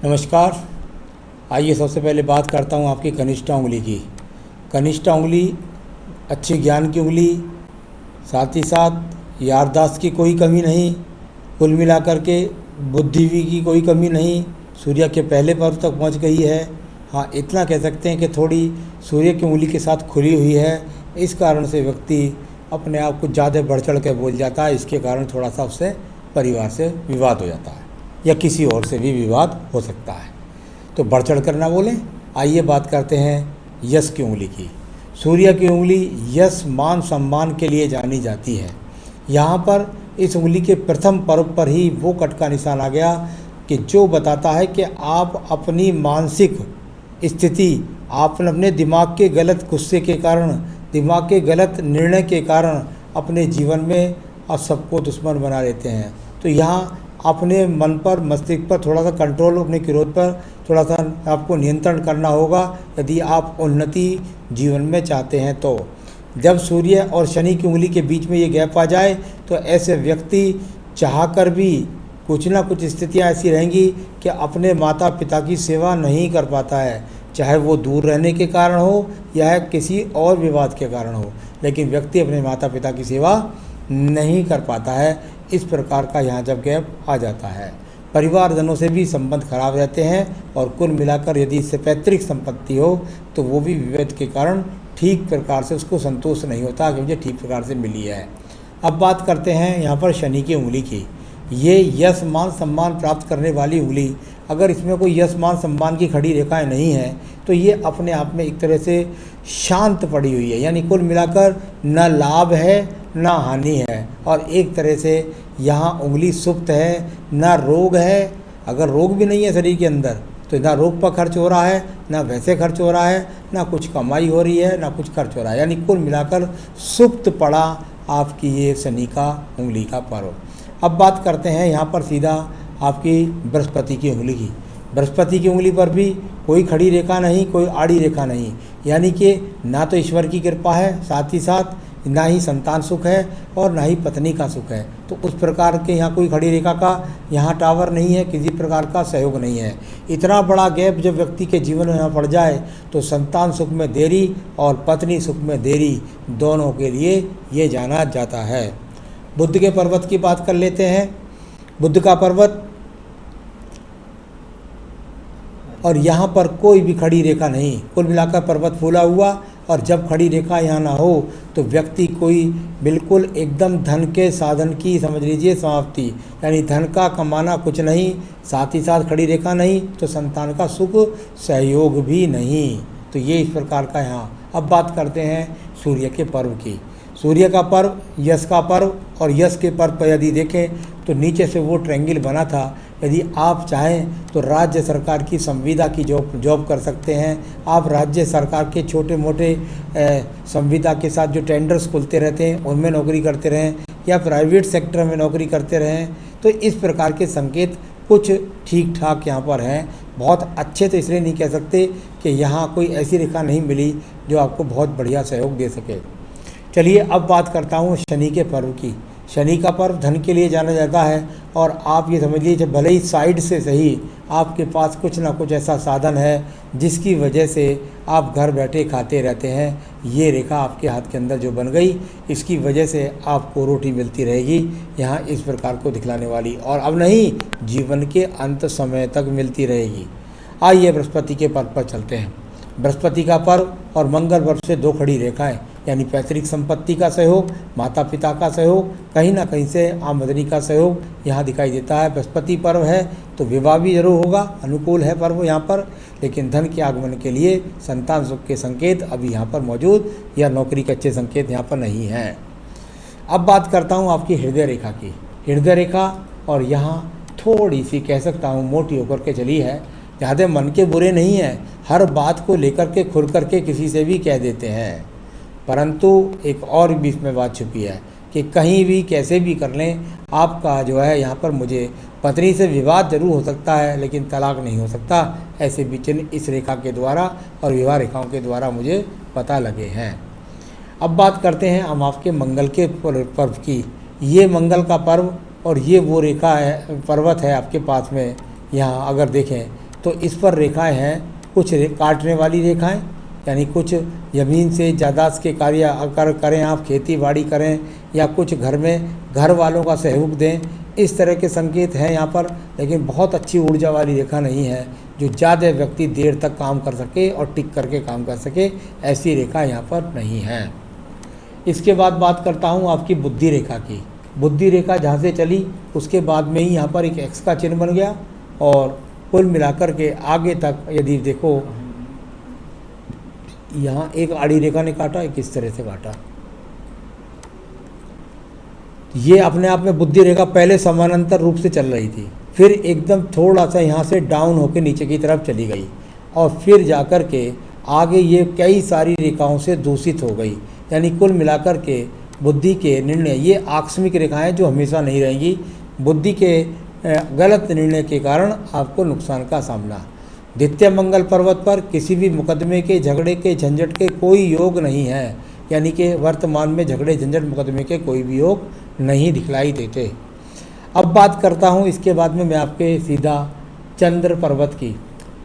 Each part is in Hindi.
नमस्कार। आइए सबसे पहले बात करता हूँ आपकी कनिष्ठा उंगली की। कनिष्ठा उंगली अच्छे ज्ञान की उंगली, साथ ही साथ याददाश्त की कोई कमी नहीं, कुल मिलाकर के बुद्धि भी की कोई कमी नहीं, सूर्य के पहले पर्व तक पहुँच गई है। हाँ, इतना कह सकते हैं कि थोड़ी सूर्य की उंगली के साथ खुली हुई है। इस कारण से व्यक्ति अपने आप को ज़्यादा बढ़ चढ़ कर बोल जाता है। इसके कारण थोड़ा सा उससे परिवार से विवाद हो जाता है या किसी और से भी विवाद हो सकता है, तो बढ़ चढ़ कर ना बोलें। आइए बात करते हैं यश की उंगली की। सूर्य की उंगली यश मान सम्मान के लिए जानी जाती है। यहाँ पर इस उंगली के प्रथम पर्व पर ही वो कट का निशान आ गया कि जो बताता है कि आप अपनी मानसिक स्थिति, आपने अपने दिमाग के गलत गुस्से के कारण, दिमाग के गलत निर्णय के कारण अपने जीवन में आप सबको दुश्मन बना लेते हैं। तो यहाँ अपने मन पर, मस्तिष्क पर थोड़ा सा कंट्रोल, अपने क्रोध पर थोड़ा सा आपको नियंत्रण करना होगा यदि आप उन्नति जीवन में चाहते हैं। तो जब सूर्य और शनि की उंगली के बीच में ये गैप आ जाए तो ऐसे व्यक्ति चाहकर भी कुछ ना कुछ स्थितियाँ ऐसी रहेंगी कि अपने माता पिता की सेवा नहीं कर पाता है, चाहे वो दूर रहने के कारण हो या किसी और विवाद के कारण हो, लेकिन व्यक्ति अपने माता पिता की सेवा नहीं कर पाता है। इस प्रकार का यहाँ जब गैप आ जाता है, परिवारजनों से भी संबंध खराब रहते हैं और कुल मिलाकर यदि इससे पैतृक संपत्ति हो तो वो भी विवाद के कारण ठीक प्रकार से उसको संतोष नहीं होता कि मुझे ठीक प्रकार से मिली है। अब बात करते हैं यहाँ पर शनि की उंगली की। ये यश मान सम्मान प्राप्त करने वाली उंगली, अगर इसमें कोई यश मान सम्मान की खड़ी रेखाएं नहीं हैं तो ये अपने आप में एक तरह से शांत पड़ी हुई है, यानी कुल मिलाकर न लाभ है ना हानि है, और एक तरह से यहाँ उंगली सुप्त है, ना रोग है। अगर रोग भी नहीं है शरीर के अंदर तो ना रोग पर खर्च हो रहा है, ना वैसे खर्च हो रहा है, ना कुछ कमाई हो रही है, ना कुछ खर्च हो रहा है, यानी कुल मिलाकर सुप्त पड़ा आपकी ये शनि का उंगली का पर्व। अब बात करते हैं यहाँ पर सीधा आपकी बृहस्पति की उंगली की। बृहस्पति की उंगली पर भी कोई खड़ी रेखा नहीं, कोई आड़ी रेखा नहीं, यानी कि ना तो ईश्वर की कृपा है, साथ ही साथ ना ही संतान सुख है और ना ही पत्नी का सुख है। तो उस प्रकार के यहाँ कोई खड़ी रेखा का यहाँ टावर नहीं है, किसी प्रकार का सहयोग नहीं है। इतना बड़ा गैप जब व्यक्ति के जीवन में यहाँ पड़ जाए तो संतान सुख में देरी और पत्नी सुख में देरी, दोनों के लिए ये जाना जाता है। बुध के पर्वत की बात कर लेते हैं। बुध का पर्वत, और यहाँ पर कोई भी खड़ी रेखा नहीं, कुल मिलाकर पर्वत फूला हुआ, और जब खड़ी रेखा यहाँ ना हो तो व्यक्ति कोई बिल्कुल एकदम धन के साधन की समझ लीजिए समाप्ति, यानी धन का कमाना कुछ नहीं, साथ ही साथ खड़ी रेखा नहीं तो संतान का सुख सहयोग भी नहीं। तो ये इस प्रकार का यहाँ। अब बात करते हैं सूर्य के पर्व की। सूर्य का पर्व, यश का पर्व, और यश के पर्व पर यदि देखें तो नीचे से वो ट्रायंगल बना था। यदि आप चाहें तो राज्य सरकार की संविदा की जॉब कर सकते हैं। आप राज्य सरकार के छोटे मोटे संविदा के साथ जो टेंडर्स खुलते रहते हैं उनमें नौकरी करते रहें, या प्राइवेट सेक्टर में नौकरी करते रहें। तो इस प्रकार के संकेत कुछ ठीक ठाक यहाँ पर हैं। बहुत अच्छे तो इसलिए नहीं कह सकते कि यहाँ कोई ऐसी रेखा नहीं मिली जो आपको बहुत बढ़िया सहयोग दे सके। चलिए अब बात करता हूँ शनि के पर्व की। शनि का पर्व धन के लिए जाना जाता है, और आप ये समझ लीजिए भले ही साइड से सही आपके पास कुछ ना कुछ ऐसा साधन है जिसकी वजह से आप घर बैठे खाते रहते हैं। ये रेखा आपके हाथ के अंदर जो बन गई, इसकी वजह से आपको रोटी मिलती रहेगी यहाँ इस प्रकार को दिखलाने वाली, और अब नहीं, जीवन के अंत समय तक मिलती रहेगी। आइए बृहस्पति के पर्व पर चलते हैं। बृहस्पति का पर्व और मंगल पर्व से दो खड़ी रेखाएं, यानी पैतृक संपत्ति का सहयोग, माता पिता का सहयोग, कहीं ना कहीं से आमदनी का सहयोग यहाँ दिखाई देता है। बृहस्पति पर्व है तो विवाह भी जरूर होगा, अनुकूल है पर्व यहाँ पर, लेकिन धन के आगमन के लिए संतान सुख के संकेत अभी यहाँ पर मौजूद, या नौकरी के अच्छे संकेत यहाँ पर नहीं हैं। अब बात करता हूँ आपकी हृदय रेखा की। हृदय रेखा, और यहाँ थोड़ी सी कह सकता हूँ मोटी होकर के चली है, ज़्यादा मन के बुरे नहीं हैं, हर बात को लेकर के खुल करके किसी से भी कह देते हैं, परंतु एक और भी इसमें बात छुपी है कि कहीं भी कैसे भी कर लें, आपका जो है यहाँ पर मुझे पत्नी से विवाद जरूर हो सकता है लेकिन तलाक नहीं हो सकता। ऐसे भी चिन्ह इस रेखा के द्वारा और विवाह रेखाओं के द्वारा मुझे पता लगे हैं। अब बात करते हैं हम आपके मंगल के पर्व की। ये मंगल का पर्व और ये वो रेखा है, पर्वत है आपके पास में। यहाँ अगर देखें तो इस पर रेखाएं हैं, कुछ काटने वाली रेखाएं, यानी कुछ ज़मीन से जायदाद के कार्य अगर करें, आप खेती बाड़ी करें या कुछ घर में घर वालों का सहयोग दें, इस तरह के संकेत हैं यहाँ पर। लेकिन बहुत अच्छी ऊर्जा वाली रेखा नहीं है जो ज़्यादा व्यक्ति देर तक काम कर सके और टिक करके काम कर सके, ऐसी रेखा यहाँ पर नहीं है। इसके बाद बात करता हूँ आपकी बुद्धि रेखा की। बुद्धि रेखा जहाँ से चली उसके बाद में ही यहाँ पर एक एक्स का चिन्ह बन गया, और कुल मिलाकर के आगे तक यदि देखो, यहाँ एक आड़ी रेखा ने काटा, एक इस तरह से काटा। ये अपने आप में बुद्धि रेखा पहले समानांतर रूप से चल रही थी, फिर एकदम थोड़ा सा यहाँ से डाउन होकर नीचे की तरफ चली गई, और फिर जाकर के आगे ये कई सारी रेखाओं से दूषित हो गई। यानी कुल मिलाकर के बुद्धि के निर्णय, ये आकस्मिक रेखाएं जो हमेशा नहीं रहेंगी। बुद्धि के गलत निर्णय के कारण आपको नुकसान का सामना। द्वितीय मंगल पर्वत पर किसी भी मुकदमे के, झगड़े के, झंझट के कोई योग नहीं है। यानी कि वर्तमान में झगड़े, झंझट, मुकदमे के कोई भी योग नहीं दिखलाई देते। अब बात करता हूँ इसके बाद में मैं आपके सीधा चंद्र पर्वत की।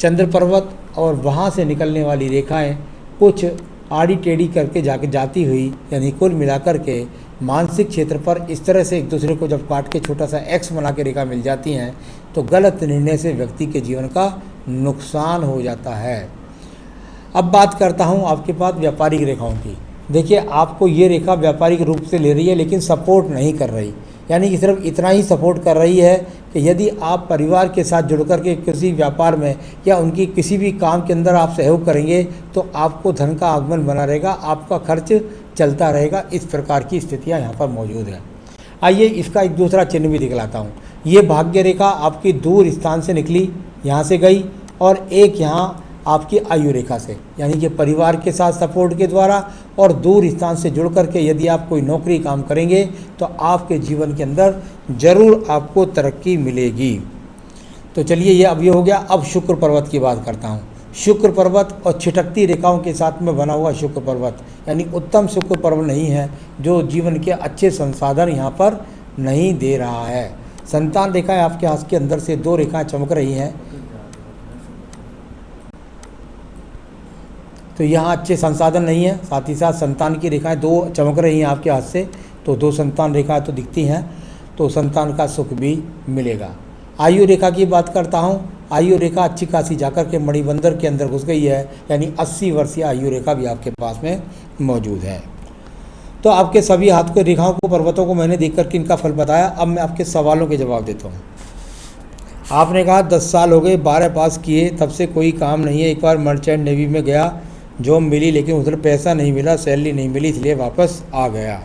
चंद्र पर्वत और वहाँ से निकलने वाली रेखाएं कुछ आड़ी टेढ़ी करके जाती हुई, यानी कुल मिलाकर के मानसिक क्षेत्र पर इस तरह से एक दूसरे को जब काट के छोटा सा एक्स बना के रेखा मिल जाती हैं, तो गलत निर्णय से व्यक्ति के जीवन का नुकसान हो जाता है। अब बात करता हूँ आपके पास व्यापारिक रेखाओं की। देखिए, आपको ये रेखा व्यापारिक रूप से ले रही है लेकिन सपोर्ट नहीं कर रही। यानी कि सिर्फ इतना ही सपोर्ट कर रही है कि यदि आप परिवार के साथ जुड़ कर के किसी व्यापार में या उनकी किसी भी काम के अंदर आप सहयोग करेंगे तो आपको धन का आगमन बना रहेगा, आपका खर्च चलता रहेगा। इस प्रकार की स्थितियां यहाँ पर मौजूद हैं। आइए इसका एक दूसरा चिन्ह भी दिखलाता हूँ। ये भाग्य रेखा आपकी दूर स्थान से निकली, यहाँ से गई, और एक यहाँ आपकी आयु रेखा से, यानी कि परिवार के साथ सपोर्ट के द्वारा और दूर स्थान से जुड़ करके यदि आप कोई नौकरी काम करेंगे तो आपके जीवन के अंदर जरूर आपको तरक्की मिलेगी। तो चलिए, ये अब ये हो गया। अब शुक्र पर्वत की बात करता हूँ। शुक्र पर्वत और छिटकती रेखाओं के साथ में बना हुआ शुक्र पर्वत, यानी उत्तम शुक्र पर्वत नहीं है, जो जीवन के अच्छे संसाधन यहाँ पर नहीं दे रहा है। संतान रेखाएं आपके हाथ के अंदर से दो रेखाएं चमक रही हैं, तो यहाँ अच्छे संसाधन नहीं है। साथ ही साथ संतान की रेखाएं दो चमक रही हैं आपके हाथ से, तो दो संतान रेखाएं तो दिखती हैं, तो संतान का सुख भी मिलेगा। आयु रेखा की बात करता हूँ। आयु रेखा अच्छी खासी जाकर के मणिबंदर के अंदर घुस गई है, यानी 80 वर्षीय आयु रेखा भी आपके पास में मौजूद है। तो आपके सभी हाथ के रेखाओं को, पर्वतों को मैंने देख करके इनका फल बताया। अब मैं आपके सवालों के जवाब देता हूँ। आपने कहा 10 साल हो गए, 12 पास किए, तब से कोई काम नहीं है। एक बार मर्चेंट नेवी में गया, जॉब मिली लेकिन उधर पैसा नहीं मिला, सैलरी नहीं मिली, इसलिए वापस आ गया।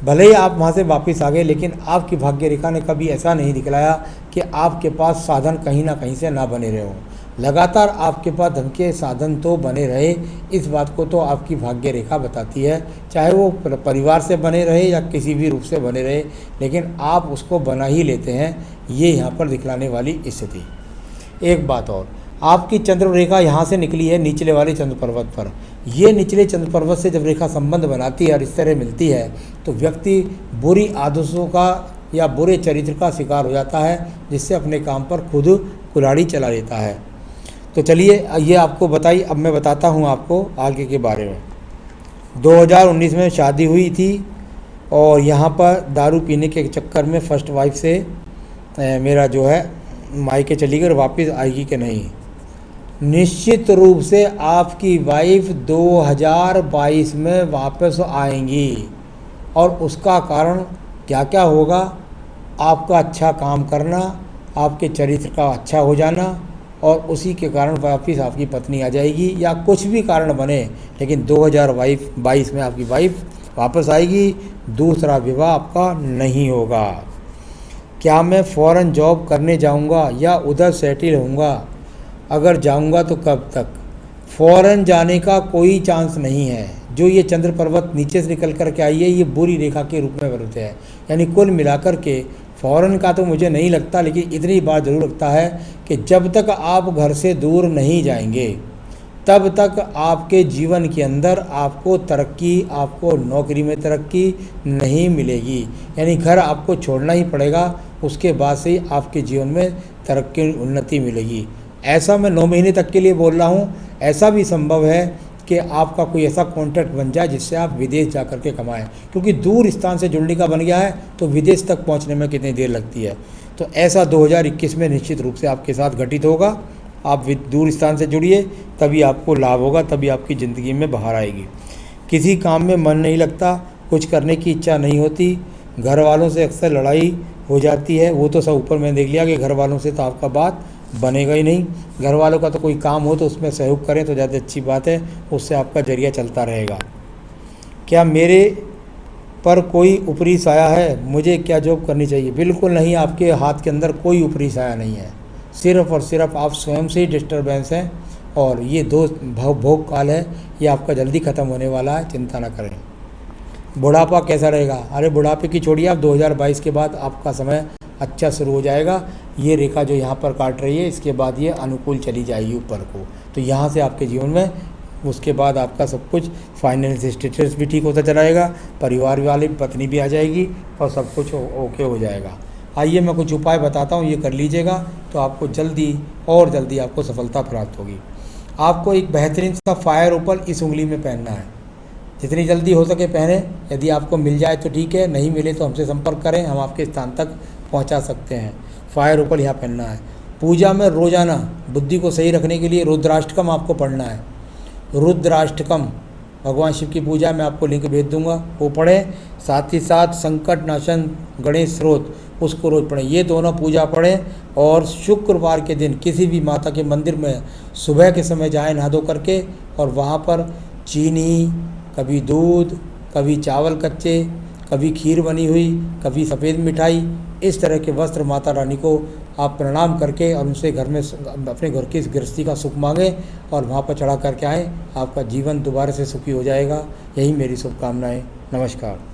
भले ही आप वहाँ से वापस आ गए, लेकिन आपकी भाग्य रेखा ने कभी ऐसा नहीं दिखलाया कि आपके पास साधन कहीं ना कहीं से ना बने रहे हों। लगातार आपके पास धन के साधन तो बने रहे, इस बात को तो आपकी भाग्य रेखा बताती है। चाहे वो परिवार से बने रहे या किसी भी रूप से बने रहे, लेकिन आप उसको बना ही लेते हैं, ये यहाँ पर दिखलाने वाली स्थिति। एक बात और, आपकी चंद्र रेखा यहाँ से निकली है निचले वाले चंद्र पर्वत पर। ये निचले चंद्र पर्वत से जब रेखा संबंध बनाती है और इस तरह मिलती है, तो व्यक्ति बुरी आदतों का या बुरे चरित्र का शिकार हो जाता है, जिससे अपने काम पर खुद कुल्हाड़ी चला लेता है। तो चलिए, ये आपको बताई। अब मैं बताता हूँ आपको आगे के बारे में। 2019 में शादी हुई थी और यहाँ पर दारू पीने के चक्कर में फर्स्ट वाइफ से मेरा जो है मायके चली गई, वापस आएगी कि नहीं। निश्चित रूप से आपकी वाइफ 2022 में वापस आएंगी, और उसका कारण क्या क्या होगा? आपका अच्छा काम करना, आपके चरित्र का अच्छा हो जाना, और उसी के कारण वापस आपकी पत्नी आ जाएगी, या कुछ भी कारण बने, लेकिन 2022 में आपकी वाइफ वापस आएगी। दूसरा विवाह आपका नहीं होगा। क्या मैं फ़ौरन जॉब करने जाऊंगा या उधर सेटल होऊंगा? अगर जाऊंगा तो कब तक? फ़ौरन जाने का कोई चांस नहीं है। जो ये चंद्र पर्वत नीचे से निकल कर के आई है, ये बुरी रेखा के रूप में बनते हैं। यानी कुल मिलाकर के फ़ौरन का तो मुझे नहीं लगता, लेकिन इतनी बात ज़रूर लगता है कि जब तक आप घर से दूर नहीं जाएंगे, तब तक आपके जीवन के अंदर आपको तरक्की, आपको नौकरी में तरक्की नहीं मिलेगी। यानी घर आपको छोड़ना ही पड़ेगा, उसके बाद से आपके जीवन में तरक्की, उन्नति मिलेगी। ऐसा मैं 9 महीने तक के लिए बोल रहा हूँ। ऐसा भी संभव है कि आपका कोई ऐसा कॉन्ट्रैक्ट बन जाए जिससे आप विदेश जा कर के कमाएँ, क्योंकि दूर स्थान से जुड़ने का बन गया है तो विदेश तक पहुँचने में कितनी देर लगती है। तो ऐसा 2021 में निश्चित रूप से आपके साथ घटित होगा। आप दूर स्थान से जुड़िए, तभी आपको लाभ होगा, तभी आपकी ज़िंदगी में बाहर आएगी। किसी काम में मन नहीं लगता, कुछ करने की इच्छा नहीं होती, घर वालों से अक्सर लड़ाई हो जाती है। वो तो सब ऊपर मैंने देख लिया कि घर वालों से तो आपका बात बनेगा ही नहीं। घर वालों का तो कोई काम हो तो उसमें सहयोग करें तो ज़्यादा अच्छी बात है, उससे आपका जरिया चलता रहेगा। क्या मेरे पर कोई ऊपरी साया है, मुझे क्या जॉब करनी चाहिए? बिल्कुल नहीं, आपके हाथ के अंदर कोई ऊपरी साया नहीं है। सिर्फ़ और सिर्फ आप स्वयं से ही डिस्टर्बेंस हैं, और ये दो भोग काल है, ये आपका जल्दी ख़त्म होने वाला है, चिंता ना करें। बुढ़ापा कैसा रहेगा? अरे बुढ़ापे की छोड़िए, आप 2022 के बाद आपका समय अच्छा शुरू हो जाएगा। ये रेखा जो यहाँ पर काट रही है, इसके बाद ये अनुकूल चली जाएगी ऊपर को, तो यहाँ से आपके जीवन में उसके बाद आपका सब कुछ फाइनेंशियल स्टेटस भी ठीक होता चला जाएगा, परिवार वाली पत्नी भी आ जाएगी और सब कुछ ओके हो जाएगा। आइए मैं कुछ उपाय बताता हूँ, ये कर लीजिएगा तो आपको जल्दी और जल्दी आपको सफलता प्राप्त होगी। आपको एक बेहतरीन सा फायर ओपल इस उंगली में पहनना है, जितनी जल्दी हो सके पहने। यदि आपको मिल जाए तो ठीक है, नहीं मिले तो हमसे संपर्क करें, हम आपके स्थान तक पहुंचा सकते हैं। फायर ओपल यहाँ पहनना है। पूजा में रोज़ाना बुद्धि को सही रखने के लिए रुद्राष्टकम आपको पढ़ना है। रुद्राष्टकम भगवान शिव की पूजा में आपको लिंक भेज दूंगा, वो पढ़ें। साथ ही साथ संकट नाशन गणेश स्रोत, उसको रोज़ पढ़ें। ये दोनों पूजा पढ़ें, और शुक्रवार के दिन किसी भी माता के मंदिर में सुबह के समय जाएं नहा धो करके, और वहाँ पर चीनी, कभी दूध, कभी चावल कच्चे, कभी खीर बनी हुई, कभी सफ़ेद मिठाई, इस तरह के वस्त्र माता रानी को आप प्रणाम करके और उनसे घर में अपने घर की गृहस्थी का सुख मांगें और वहाँ पर चढ़ा करके आएँ। आपका जीवन दोबारा से सुखी हो जाएगा। यही मेरी शुभकामनाएं। नमस्कार।